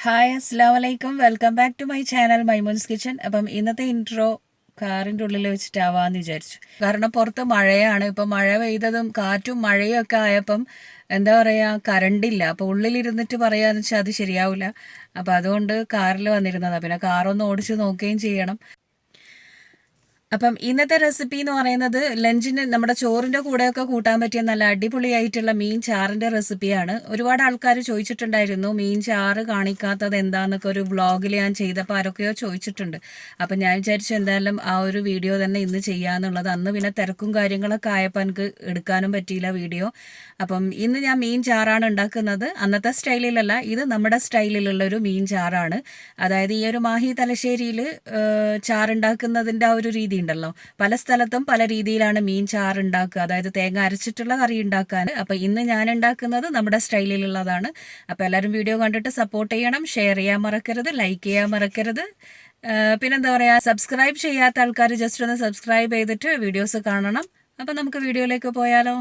Hi അസ്സാം വലൈക്കും welcome back to my channel Maimoon's kitchen. അപ്പം ഇന്നത്തെ ഇൻട്രോ കാറിൻ്റെ ഉള്ളിൽ വെച്ചിട്ടാവാന്ന് വിചാരിച്ചു. കാരണം പുറത്ത് മഴയാണ്. ഇപ്പം മഴ പെയ്തതും കാറ്റും മഴയും ഒക്കെ ആയപ്പം എന്താ പറയുക, കറണ്ടില്ല. അപ്പോൾ ഉള്ളിലിരുന്നിട്ട് പറയാന്ന് വെച്ചാൽ അത് ശരിയാവില്ല. അപ്പോൾ അതുകൊണ്ട് കാറിൽ വന്നിരുന്നതാണ്. പിന്നെ കാറൊന്ന് ഓടിച്ച് നോക്കുകയും ചെയ്യണം. അപ്പം ഇന്നത്തെ റെസിപ്പി എന്ന് പറയുന്നത് ലഞ്ചിന് നമ്മുടെ ചോറിൻ്റെ കൂടെയൊക്കെ കൂട്ടാൻ പറ്റിയ നല്ല അടിപൊളിയായിട്ടുള്ള മീൻ ചാറിൻ്റെ റെസിപ്പിയാണ്. ഒരുപാട് ആൾക്കാർ ചോദിച്ചിട്ടുണ്ടായിരുന്നു മീൻ ചാറ് കാണിക്കാത്തത് എന്താണെന്നൊക്കെ ഒരു വ്ളോഗിൽ ഞാൻ ചെയ്തപ്പോൾ ആരൊക്കെയോ ചോദിച്ചിട്ടുണ്ട്. അപ്പം ഞാൻ വിചാരിച്ചു എന്തായാലും ആ ഒരു വീഡിയോ തന്നെ ഇന്ന് ചെയ്യാന്നുള്ളത്. അന്ന് പിന്നെ തിരക്കും കാര്യങ്ങളൊക്കെ ആയപ്പോൾ എനിക്ക് എടുക്കാനും പറ്റിയില്ല വീഡിയോ. അപ്പം ഇന്ന് ഞാൻ മീൻ ചാറാണ് ഉണ്ടാക്കുന്നത്. അന്നത്തെ സ്റ്റൈലിലല്ല, ഇത് നമ്മുടെ സ്റ്റൈലിലുള്ളൊരു മീൻ ചാറാണ്. അതായത് ഈ ഒരു മാഹി തലശ്ശേരിയിൽ ചാറുണ്ടാക്കുന്നതിൻ്റെ ആ ഒരു രീതി ഉണ്ടല്ലോ, പല സ്ഥലത്തും പല രീതിയിലാണ് മീൻ ചാറ് ഉണ്ടാക്കുക, അതായത് തേങ്ങ അരച്ചിട്ടുള്ള കറി ഉണ്ടാക്കാൻ. അപ്പോൾ ഇന്ന് ഞാൻ ഉണ്ടാക്കുന്നത് നമ്മുടെ സ്റ്റൈലിലുള്ളതാണ്. അപ്പോൾ എല്ലാവരും വീഡിയോ കണ്ടിട്ട് സപ്പോർട്ട് ചെയ്യണം, ഷെയർ ചെയ്യാൻ മറക്കരുത്, ലൈക്ക് ചെയ്യാൻ മറക്കരുത്. പിന്നെന്താ പറയുക, സബ്സ്ക്രൈബ് ചെയ്യാത്ത ആൾക്കാർ ജസ്റ്റ് ഒന്ന് സബ്സ്ക്രൈബ് ചെയ്തിട്ട് വീഡിയോസ് കാണണം. അപ്പം നമുക്ക് വീഡിയോയിലേക്ക് പോയാലോ.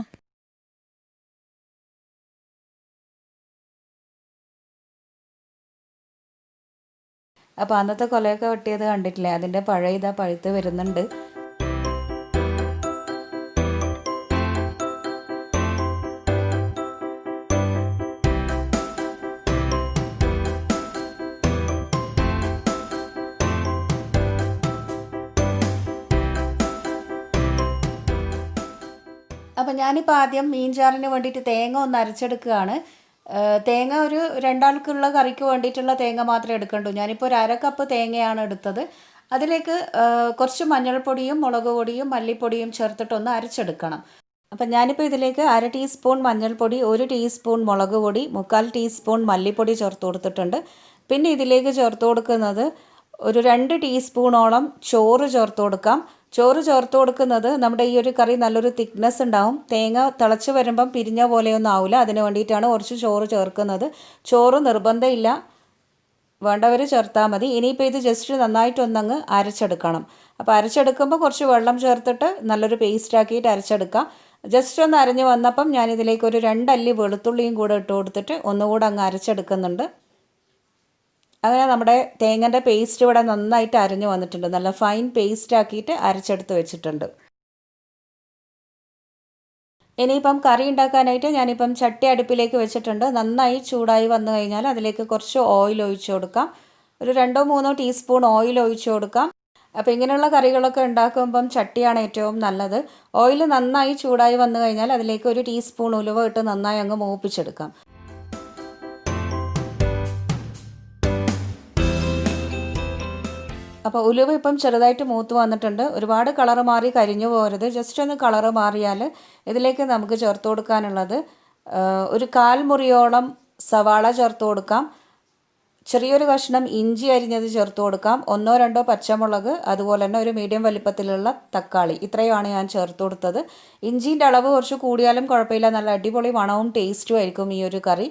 അപ്പോൾ അന്നത്തെ കൊലയൊക്കെ വെട്ടിയത് കണ്ടിട്ടില്ലേ, അതിൻ്റെ പഴയ ഇതാ പഴുത്ത് വരുന്നുണ്ട്. അപ്പം ഞാനിപ്പോൾ ആദ്യം മീൻ ചാറിന് വേണ്ടിയിട്ട് തേങ്ങ ഒന്ന് അരച്ചെടുക്കുകയാണ്. തേങ്ങ ഒരു രണ്ടാൾക്കുള്ള കറിക്ക് വേണ്ടിയിട്ടുള്ള തേങ്ങ മാത്രമേ എടുക്കണ്ടൂ. ഞാനിപ്പോൾ ഒരു അരക്കപ്പ് തേങ്ങയാണ് എടുത്തത്. അതിലേക്ക് കുറച്ച് മഞ്ഞൾപ്പൊടിയും മുളക് പൊടിയും മല്ലിപ്പൊടിയും ചേർത്തിട്ടൊന്ന് അരച്ചെടുക്കണം. അപ്പം ഞാനിപ്പോൾ ഇതിലേക്ക് 1/2 ടീസ്പൂൺ മഞ്ഞൾപ്പൊടി, 1 ടീസ്പൂൺ മുളക് പൊടി, 1/4 ടീസ്പൂൺ മല്ലിപ്പൊടി ചേർത്ത് കൊടുത്തിട്ടുണ്ട്. പിന്നെ ഇതിലേക്ക് ചേർത്ത് കൊടുക്കുന്നത് ഒരു 2 ടീസ്പൂണോളം ചോറ് ചേർത്ത് കൊടുക്കാം. ചോറ് ചേർത്ത് കൊടുക്കുന്നത് നമ്മുടെ ഈ ഒരു കറി നല്ലൊരു തിക്നെസ് ഉണ്ടാവും. തേങ്ങ തിളച്ച് വരുമ്പം പിരിഞ്ഞ പോലെയൊന്നും ആവില്ല. അതിന് വേണ്ടിയിട്ടാണ് കുറച്ച് ചോറ് ചേർക്കുന്നത്. ചോറ് നിർബന്ധമില്ല, വേണ്ടവർ ചേർത്താൽ മതി. ഇനിയിപ്പോൾ ഇത് ജസ്റ്റ് നന്നായിട്ടൊന്നങ്ങ് അരച്ചെടുക്കണം. അപ്പോൾ അരച്ചെടുക്കുമ്പോൾ കുറച്ച് വെള്ളം ചേർത്തിട്ട് നല്ലൊരു പേസ്റ്റ് ആക്കിയിട്ട് അരച്ചെടുക്കാം. ജസ്റ്റ് ഒന്ന് അരഞ്ഞ് വന്നപ്പം ഞാനിതിലേക്ക് ഒരു 2 അല്ലി വെളുത്തുള്ളിയും കൂടെ ഇട്ട് കൊടുത്തിട്ട് ഒന്നുകൂടെ അങ്ങ് അരച്ചെടുക്കുന്നുണ്ട്. അങ്ങനെ നമ്മുടെ തേങ്ങൻ്റെ പേസ്റ്റ് ഇവിടെ നന്നായിട്ട് അരഞ്ഞു വന്നിട്ടുണ്ട്. നല്ല ഫൈൻ പേസ്റ്റ് ആക്കിയിട്ട് അരച്ചെടുത്ത് വെച്ചിട്ടുണ്ട്. ഇനിയിപ്പം കറി ഉണ്ടാക്കാനായിട്ട് ഞാനിപ്പം ചട്ടി അടുപ്പിലേക്ക് വെച്ചിട്ടുണ്ട്. നന്നായി ചൂടായി വന്നു കഴിഞ്ഞാൽ അതിലേക്ക് കുറച്ച് ഓയിൽ ഒഴിച്ചു കൊടുക്കാം. ഒരു 2-3 ടീസ്പൂൺ ഓയിൽ ഒഴിച്ചു കൊടുക്കാം. അപ്പോൾ ഇങ്ങനെയുള്ള കറികളൊക്കെ ഉണ്ടാക്കുമ്പം ചട്ടിയാണ് ഏറ്റവും നല്ലത്. ഓയിൽ നന്നായി ചൂടായി വന്നു കഴിഞ്ഞാൽ അതിലേക്ക് 1 ടീസ്പൂൺ ഉലുവ ഇട്ട് നന്നായി അങ്ങ് മൂപ്പിച്ചെടുക്കാം. അപ്പോൾ ഉലുവ ഇപ്പം ചെറുതായിട്ട് മൂത്ത് വന്നിട്ടുണ്ട്. ഒരുപാട് കളറ് മാറി കരിഞ്ഞു പോകരുത്. ജസ്റ്റ് ഒന്ന് കളറ് മാറിയാൽ ഇതിലേക്ക് നമുക്ക് ചേർത്ത് കൊടുക്കാനുള്ളത് ഒരു 1/4 മുറിയോളം സവാള ചേർത്ത് കൊടുക്കാം. ചെറിയൊരു കഷ്ണം ഇഞ്ചി അരിഞ്ഞത് ചേർത്ത് കൊടുക്കാം. 1-2 പച്ചമുളക്, അതുപോലെ തന്നെ ഒരു മീഡിയം വലിപ്പത്തിലുള്ള തക്കാളി. ഇത്രയുമാണ് ഞാൻ ചേർത്ത് കൊടുത്തത്. ഇഞ്ചിൻ്റെ അളവ് കുറച്ച് കൂടിയാലും കുഴപ്പമില്ല, നല്ല അടിപൊളി മണവും ടേസ്റ്റും ആയിരിക്കും ഈ ഒരു കറി.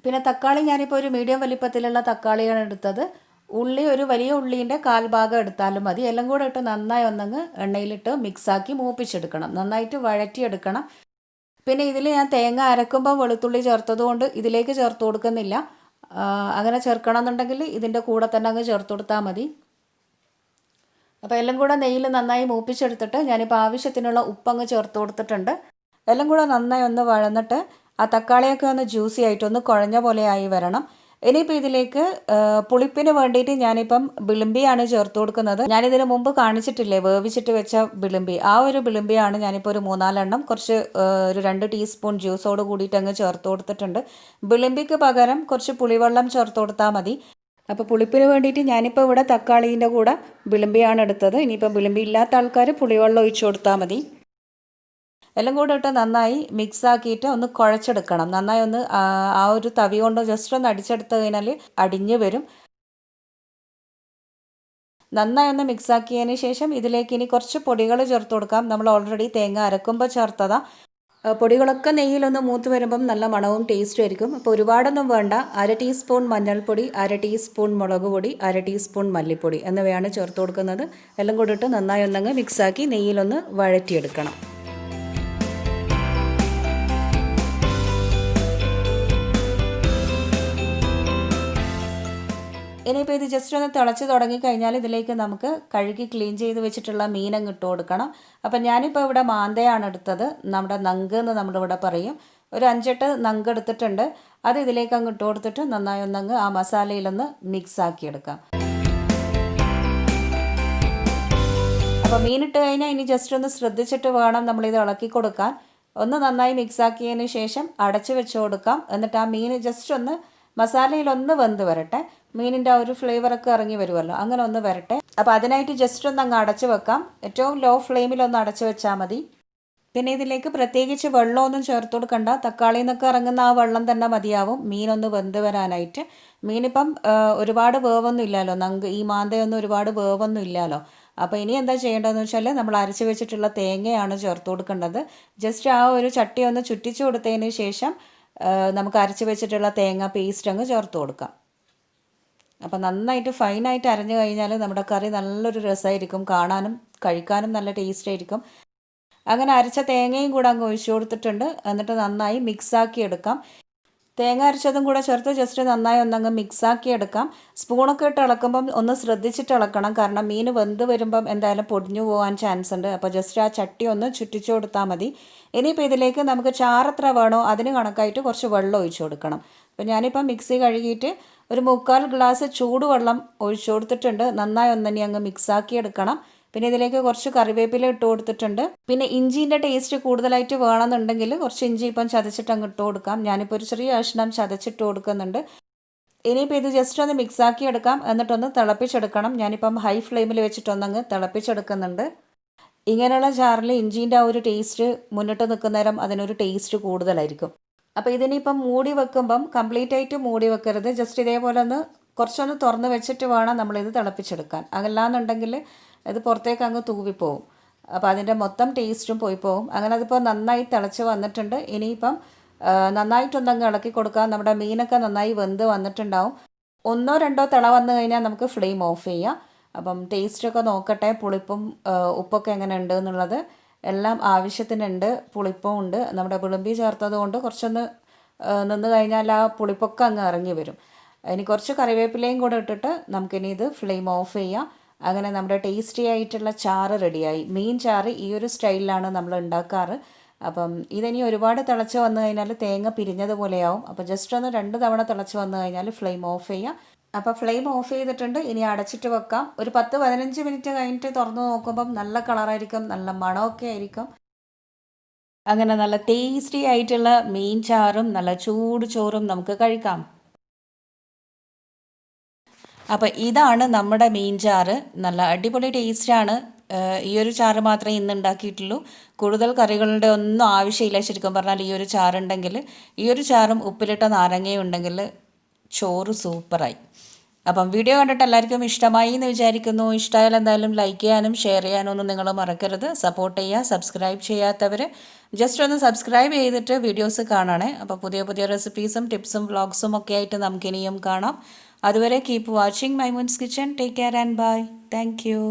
പിന്നെ തക്കാളി ഞാനിപ്പോൾ ഒരു മീഡിയം വലിപ്പത്തിലുള്ള തക്കാളിയാണ് എടുത്തത്. ഉള്ളി ഒരു വലിയ ഉള്ളീൻ്റെ 1/4 ഭാഗം എടുത്താലും മതി. എല്ലാം കൂടെ ഇട്ട് നന്നായി ഒന്നങ്ങ് എണ്ണയിലിട്ട് മിക്സാക്കി മൂപ്പിച്ചെടുക്കണം, നന്നായിട്ട് വഴറ്റിയെടുക്കണം. പിന്നെ ഇതിൽ ഞാൻ തേങ്ങ അരക്കുമ്പോൾ വെളുത്തുള്ളി ചേർത്തത് കൊണ്ട് ഇതിലേക്ക് ചേർത്ത് കൊടുക്കുന്നില്ല. അങ്ങനെ ചേർക്കണം എന്നുണ്ടെങ്കിൽ ഇതിൻ്റെ കൂടെ തന്നെ അങ്ങ് ചേർത്ത് കൊടുത്താൽ മതി. അപ്പോൾ എല്ലാം കൂടെ നെയ്യിൽ നന്നായി മൂപ്പിച്ചെടുത്തിട്ട് ഞാനിപ്പോൾ ആവശ്യത്തിനുള്ള ഉപ്പങ്ങ് ചേർത്ത് കൊടുത്തിട്ടുണ്ട്. എല്ലാം കൂടെ നന്നായി ഒന്ന് വഴന്നിട്ട് ആ തക്കാളിയൊക്കെ ഒന്ന് ജ്യൂസി ആയിട്ട് ഒന്ന് കുഴഞ്ഞ പോലെ ആയി വരണം. ഇനിയിപ്പോൾ ഇതിലേക്ക് പുളിപ്പിന് വേണ്ടിയിട്ട് ഞാനിപ്പം ബിളിമ്പിയാണ് ചേർത്ത് കൊടുക്കുന്നത്. ഞാനിതിന് മുമ്പ് കാണിച്ചിട്ടില്ലേ വേവിച്ചിട്ട് വെച്ച ബിളിമ്പി, ആ ഒരു ബിളിമ്പിയാണ് ഞാനിപ്പോൾ ഒരു 3-4 എണ്ണം കുറച്ച് ഒരു 2 ടീസ്പൂൺ ജ്യൂസോട് കൂടിയിട്ട് അങ്ങ് ചേർത്ത് കൊടുത്തിട്ടുണ്ട്. ബിളിമ്പിക്ക് പകരം കുറച്ച് പുളിവെള്ളം ചേർത്ത് കൊടുത്താൽ മതി. അപ്പോൾ പുളിപ്പിന് വേണ്ടിയിട്ട് ഞാനിപ്പോൾ ഇവിടെ തക്കാളീൻ്റെ കൂടെ ബിളിമ്പിയാണ് എടുത്തത്. ഇനിയിപ്പോൾ ബിളിമ്പി ഇല്ലാത്ത ആൾക്കാർ പുളിവെള്ളം ഒഴിച്ചു കൊടുത്താൽ മതി. എല്ലാം കൂടെ ഇട്ട് നന്നായി മിക്സാക്കിയിട്ട് ഒന്ന് കുഴച്ചെടുക്കണം. നന്നായി ഒന്ന് ആ ഒരു തവി കൊണ്ട് ജസ്റ്റ് ഒന്ന് അടിച്ചെടുത്ത് കഴിഞ്ഞാൽ അടിഞ്ഞ് വരും. നന്നായി ഒന്ന് മിക്സാക്കിയതിന് ശേഷം ഇതിലേക്ക് ഇനി കുറച്ച് പൊടികൾ ചേർത്ത് കൊടുക്കാം. നമ്മൾ ഓൾറെഡി തേങ്ങ അരക്കുമ്പോൾ ചേർത്തതാണ്. പൊടികളൊക്കെ നെയ്യിലൊന്ന് മൂത്ത് വരുമ്പം നല്ല മണവും ടേസ്റ്റും ആയിരിക്കും. അപ്പോൾ ഒരുപാടൊന്നും വേണ്ട. 1/2 ടീസ്പൂൺ മഞ്ഞൾപ്പൊടി, 1/2 ടീസ്പൂൺ മുളക് പൊടി, 1/2 ടീസ്പൂൺ മല്ലിപ്പൊടി എന്നിവയാണ് ചേർത്ത് കൊടുക്കുന്നത്. എല്ലാം കൂടി ഇട്ട് നന്നായി ഒന്നങ്ങ് മിക്സാക്കി നെയ്യിലൊന്ന് വഴറ്റിയെടുക്കണം. ഇനിയിപ്പോൾ ഇത് ജസ്റ്റ് ഒന്ന് തിളച്ച് തുടങ്ങിക്കഴിഞ്ഞാൽ ഇതിലേക്ക് നമുക്ക് കഴുകി ക്ലീൻ ചെയ്ത് വെച്ചിട്ടുള്ള മീനങ്ങ് ഇട്ട് കൊടുക്കണം. അപ്പം ഞാനിപ്പോൾ ഇവിടെ മാന്തയാണ് എടുത്തത്, നമ്മുടെ നങ്ക് എന്ന് നമ്മളിവിടെ പറയും. ഒരു 5-8 നങ്ക് എടുത്തിട്ടുണ്ട്. അത് ഇതിലേക്ക് അങ്ങ് ഇട്ട് കൊടുത്തിട്ട് നന്നായി ഒന്നങ്ങ് ആ മസാലയിലൊന്ന് മിക്സ് ആക്കിയെടുക്കാം. അപ്പോൾ മീനിട്ട് കഴിഞ്ഞാൽ ഇനി ജസ്റ്റ് ഒന്ന് ശ്രദ്ധിച്ചിട്ട് വേണം നമ്മളിത് ഇളക്കി കൊടുക്കാൻ. ഒന്ന് നന്നായി മിക്സ് ആക്കിയതിന് ശേഷം അടച്ച് വെച്ച് കൊടുക്കാം. എന്നിട്ട് ആ മീൻ ജസ്റ്റ് ഒന്ന് മസാലയിലൊന്ന് വെന്ത് വരട്ടെ. മീനിൻ്റെ ആ ഒരു ഫ്ലേവറൊക്കെ ഇറങ്ങി വരുമല്ലോ, അങ്ങനെ ഒന്ന് വരട്ടെ. അപ്പോൾ അതിനായിട്ട് ജസ്റ്റ് ഒന്ന് അങ്ങ് അടച്ച് വെക്കാം. ഏറ്റവും ലോ ഫ്ലെയിമിലൊന്ന് അടച്ച് വെച്ചാൽ മതി. പിന്നെ ഇതിലേക്ക് പ്രത്യേകിച്ച് വെള്ളമൊന്നും ചേർത്ത് കൊടുക്കണ്ട. തക്കാളിയിൽ നിന്നൊക്കെ ഇറങ്ങുന്ന ആ വെള്ളം തന്നെ മതിയാവും മീനൊന്ന് വെന്ത് വരാനായിട്ട്. മീനിപ്പം ഒരുപാട് വേവൊന്നും ഇല്ലല്ലോ, ഈ മാന്തയൊന്നും ഒരുപാട് വേവൊന്നും ഇല്ലല്ലോ. അപ്പോൾ ഇനി എന്താ ചെയ്യേണ്ടതെന്ന് വെച്ചാൽ നമ്മൾ അരച്ച് വെച്ചിട്ടുള്ള തേങ്ങയാണ് ചേർത്ത് കൊടുക്കേണ്ടത്. ജസ്റ്റ് ആ ഒരു ചട്ടി ഒന്ന് ചുറ്റിച്ച് കൊടുത്തതിന് ശേഷം നമുക്ക് അരച്ച് വെച്ചിട്ടുള്ള തേങ്ങ പേസ്റ്റ് അങ്ങ് ചേർത്ത് കൊടുക്കാം. അപ്പോൾ നന്നായിട്ട് ഫൈനായിട്ട് അരഞ്ഞു കഴിഞ്ഞാൽ നമ്മുടെ കറി നല്ലൊരു രസമായിരിക്കും, കാണാനും കഴിക്കാനും നല്ല ടേസ്റ്റ് ആയിരിക്കും. അങ്ങനെ അരച്ച തേങ്ങയും കൂടെ അങ്ങ് ഒഴിച്ചു കൊടുത്തിട്ടുണ്ട്. എന്നിട്ട് നന്നായി മിക്സാക്കി എടുക്കാം. തേങ്ങ അരച്ചതും കൂടെ ചേർത്ത് ജസ്റ്റ് നന്നായി ഒന്നങ്ങ് മിക്സാക്കി എടുക്കാം. സ്പൂണൊക്കെ ഇട്ട് ഇളക്കുമ്പം ഒന്ന് ശ്രദ്ധിച്ചിട്ട് ഇളക്കണം, കാരണം മീൻ വെന്ത് വരുമ്പം എന്തായാലും പൊടിഞ്ഞു പോകാൻ ചാൻസ് ഉണ്ട്. അപ്പോൾ ജസ്റ്റ് ആ ചട്ടി ഒന്ന് ചുറ്റിച്ചു കൊടുത്താൽ മതി. ഇനിയിപ്പോൾ ഇതിലേക്ക് നമുക്ക് ചാറെത്ര വേണോ അതിന് കണക്കായിട്ട് കുറച്ച് വെള്ളം ഒഴിച്ചു കൊടുക്കണം. അപ്പോൾ ഞാനിപ്പോൾ മിക്സി കഴുകിയിട്ട് ഒരു 3/4 ഗ്ലാസ് ചൂടുവെള്ളം ഒഴിച്ചു കൊടുത്തിട്ടുണ്ട്. നന്നായി ഒന്നിനെ അങ്ങ് മിക്സാക്കി എടുക്കണം. പിന്നെ ഇതിലേക്ക് കുറച്ച് കറിവേപ്പില ഇട്ട് കൊടുത്തിട്ടുണ്ട്. പിന്നെ ഇഞ്ചീൻ്റെ ടേസ്റ്റ് കൂടുതലായിട്ട് വേണമെന്നുണ്ടെങ്കിൽ കുറച്ച് ഇഞ്ചി ഇപ്പം ചതച്ചിട്ട് അങ്ങ് ഇട്ട് കൊടുക്കാം. ഞാനിപ്പോൾ ഒരു ചെറിയ കഷ്ണം ചതച്ചിട്ട് കൊടുക്കുന്നുണ്ട്. ഇനിയിപ്പോൾ ഇത് ജസ്റ്റ് ഒന്ന് മിക്സാക്കി എടുക്കാം. എന്നിട്ടൊന്ന് തിളപ്പിച്ചെടുക്കണം. ഞാനിപ്പം ഹൈ ഫ്ലെയിമിൽ വെച്ചിട്ടൊന്നങ്ങ് തിളപ്പിച്ചെടുക്കുന്നുണ്ട്. ഇങ്ങനെയുള്ള ചാറിൽ ഇഞ്ചീൻ്റെ ആ ഒരു ടേസ്റ്റ് മുന്നിട്ട് നിൽക്കുന്നേരം അതിനൊരു ടേസ്റ്റ് കൂടുതലായിരിക്കും. അപ്പോൾ ഇതിനിപ്പം മൂടി വെക്കുമ്പം കംപ്ലീറ്റ് ആയിട്ട് മൂടി വെക്കരുത്. ജസ്റ്റ് ഇതേപോലെ ഒന്ന് കുറച്ചൊന്ന് തുറന്ന് വെച്ചിട്ട് വേണം നമ്മളിത് തിളപ്പിച്ചെടുക്കാൻ. അല്ലാന്നുണ്ടെങ്കിൽ ഇത് പുറത്തേക്ക് അങ്ങ് തൂവിപ്പോവും. അപ്പോൾ അതിൻ്റെ മൊത്തം ടേസ്റ്റും പോയി പോവും. അങ്ങനെ അതിപ്പോൾ നന്നായി തിളച്ച് വന്നിട്ടുണ്ട്. ഇനിയിപ്പം നന്നായിട്ടൊന്നങ്ങ് ഇളക്കി കൊടുക്കുക. നമ്മുടെ മീനൊക്കെ നന്നായി വെന്ത് വന്നിട്ടുണ്ടാവും. 1-2 തിള വന്നു കഴിഞ്ഞാൽ നമുക്ക് ഫ്ലെയിം ഓഫ് ചെയ്യാം. അപ്പം ടേസ്റ്റൊക്കെ നോക്കട്ടെ, പുളിപ്പും ഉപ്പൊക്കെ എങ്ങനെ ഉണ്ട് എന്നുള്ളത്. എല്ലാം ആവശ്യത്തിനുണ്ട്, പുളിപ്പും ഉണ്ട്. നമ്മുടെ വിളുമ്പി ചേർത്തത് കൊണ്ട് കുറച്ചൊന്ന് നിന്ന് കഴിഞ്ഞാൽ ആ പുളിപ്പൊക്കെ അങ്ങ് ഇറങ്ങി വരും. ഇനി കുറച്ച് കറിവേപ്പിലയും കൂടെ ഇട്ടിട്ട് നമുക്കിനി ഇത് ഫ്ലെയിം ഓഫ് ചെയ്യാം. അങ്ങനെ നമ്മുടെ ടേസ്റ്റി ആയിട്ടുള്ള ചാറ് റെഡിയായി. മീൻ ചാറ് ഈ ഒരു സ്റ്റൈലിലാണ് നമ്മൾ ഉണ്ടാക്കാറ്. അപ്പം ഇതിനി ഒരുപാട് തിളച്ച് വന്നു കഴിഞ്ഞാൽ തേങ്ങ പിരിഞ്ഞതുപോലെയാവും. അപ്പോൾ ജസ്റ്റ് ഒന്ന് 2 തവണ തിളച്ച് വന്നു കഴിഞ്ഞാൽ ഫ്ലെയിം ഓഫ് ചെയ്യാം. അപ്പോൾ ഫ്ലെയിം ഓഫ് ചെയ്തിട്ടുണ്ട്. ഇനി അടച്ചിട്ട് വെക്കാം. ഒരു 10-15 മിനിറ്റ് കഴിഞ്ഞിട്ട് തുറന്ന് നോക്കുമ്പം നല്ല കളറായിരിക്കും, നല്ല മണമൊക്കെ ആയിരിക്കും. അങ്ങനെ നല്ല ടേസ്റ്റി ആയിട്ടുള്ള മീൻ ചാറും നല്ല ചൂട് ചോറും നമുക്ക് കഴിക്കാം. അപ്പോൾ ഇതാണ് നമ്മുടെ മീൻ ചാറ്. നല്ല അടിപൊളി ടേസ്റ്റാണ്. ഈ ഒരു ചാറ് മാത്രമേ ഇന്ന് ഉണ്ടാക്കിയിട്ടുള്ളൂ. കൂടുതൽ കറികളുടെ ഒന്നും ആവശ്യമില്ല. ശരിക്കും പറഞ്ഞാൽ ഈ ഒരു ചാറുണ്ടെങ്കിൽ, ഈ ഒരു ചാറും ഉപ്പിലിട്ട നാരങ്ങയും ഉണ്ടെങ്കിൽ ചോറ് സൂപ്പറായി. അപ്പം വീഡിയോ കണ്ടിട്ട് എല്ലാവർക്കും ഇഷ്ടമായി എന്ന് വിചാരിക്കുന്നു. ഇഷ്ടമായാൽ എന്തായാലും ലൈക്ക് ചെയ്യാനും ഷെയർ ചെയ്യാനും ഒന്നും നിങ്ങൾ മറക്കരുത്. സപ്പോർട്ട് ചെയ്യുക. സബ്സ്ക്രൈബ് ചെയ്യാത്തവർ ജസ്റ്റ് ഒന്ന് സബ്സ്ക്രൈബ് ചെയ്തിട്ട് വീഡിയോസ് കാണണേ. അപ്പോൾ പുതിയ പുതിയ റെസിപ്പീസും ടിപ്സും വ്ളോഗ്സും ഒക്കെ ആയിട്ട് നമുക്കിനിയും കാണാം. അതുവരെ keep watching Maimoon's kitchen. Take care and bye. Thank U.